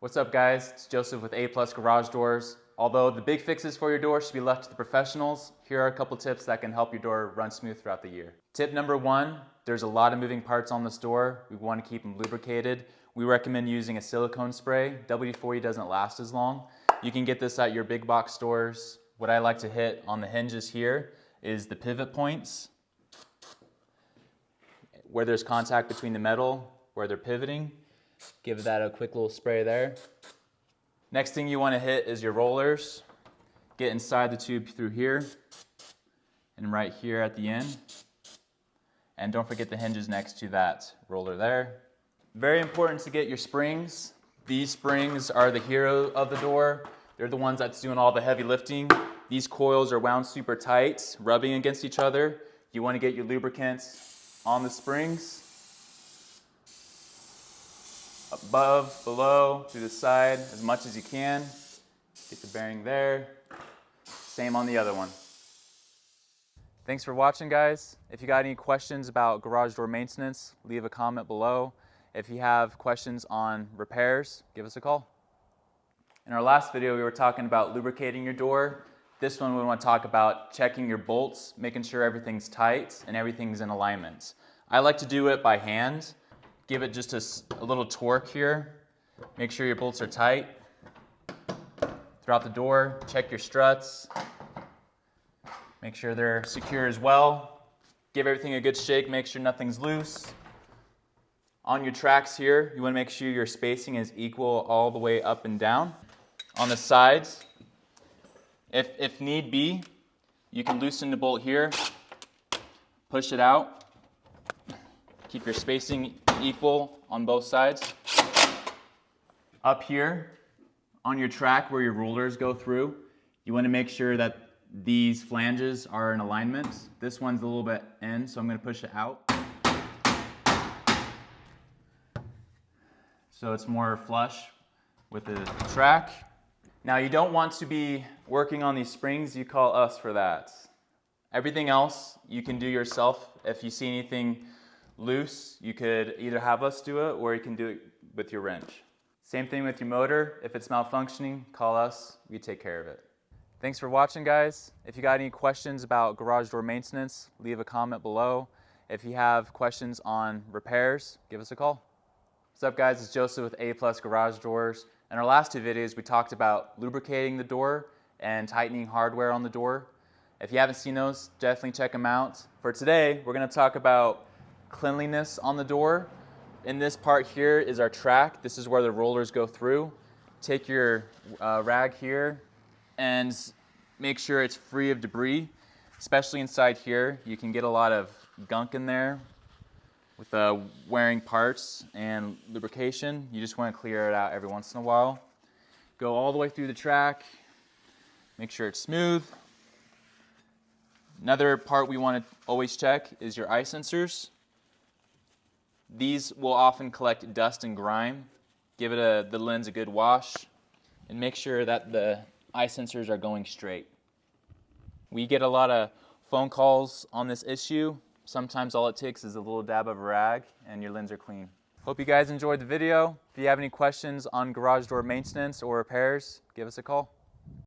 What's up guys, it's Joseph with A+ Garage Doors. Although the big fixes for your door should be left to the professionals, here are a couple tips that can help your door run smooth throughout the year. Tip number one, there's a lot of moving parts on this door. We want to keep them lubricated. We recommend using a silicone spray. WD-40 doesn't last as long. You can get this at your big box stores. What I like to hit on the hinges here is the pivot points, where there's contact between the metal, where they're pivoting. Give that a quick little spray there. Next thing you want to hit is your rollers. Get inside the tube through here and right here at the end. And don't forget the hinges next to that roller there. Very important to get your springs. These springs are the hero of the door. They're the ones that's doing all the heavy lifting. These coils are wound super tight, rubbing against each other. You want to get your lubricants on the springs. Above, below, through the side, as much as you can. Get the bearing there. Same on the other one. Thanks for watching, guys. If you got any questions about garage door maintenance, leave a comment below. If you have questions on repairs, give us a call. In our last video, we were talking about lubricating your door. This one, we want to talk about checking your bolts, making sure everything's tight and everything's in alignment. I like to do it by hand. Give it just a little torque here. Make sure your bolts are tight. Throughout the door, check your struts. Make sure they're secure as well. Give everything a good shake, make sure nothing's loose. On your tracks here, you want to make sure your spacing is equal all the way up and down. On the sides, if need be, you can loosen the bolt here, push it out. Keep your spacing equal on both sides. Up here on your track where your rollers go through, you want to make sure that these flanges are in alignment. This one's a little bit in, so I'm going to push it out. So it's more flush with the track. Now you don't want to be working on these springs, you call us for that. Everything else you can do yourself. If you see anything loose, you could either have us do it or you can do it with your wrench. Same thing with your motor. If it's malfunctioning, call us, we take care of it. Thanks for watching, guys. If you got any questions about garage door maintenance, leave a comment below. If you have questions on repairs, give us a call. What's up, guys? It's Joseph with A+ Garage Doors. In our last two videos, we talked about lubricating the door and tightening hardware on the door. If you haven't seen those, definitely check them out. For today, we're going to talk about cleanliness on the door. In this part here is our track. This is where the rollers go through. Take your rag here and make sure it's free of debris, especially inside here. You can get a lot of gunk in there with wearing parts and lubrication. You just want to clear it out every once in a while. Go all the way through the track. Make sure it's smooth. Another part we want to always check is your eye sensors. These will often collect dust and grime. Give it the lens a good wash and make sure that the eye sensors are going straight. We get a lot of phone calls on this issue. Sometimes all it takes is a little dab of a rag and your lens are clean. Hope you guys enjoyed the video. If you have any questions on garage door maintenance or repairs, give us a call.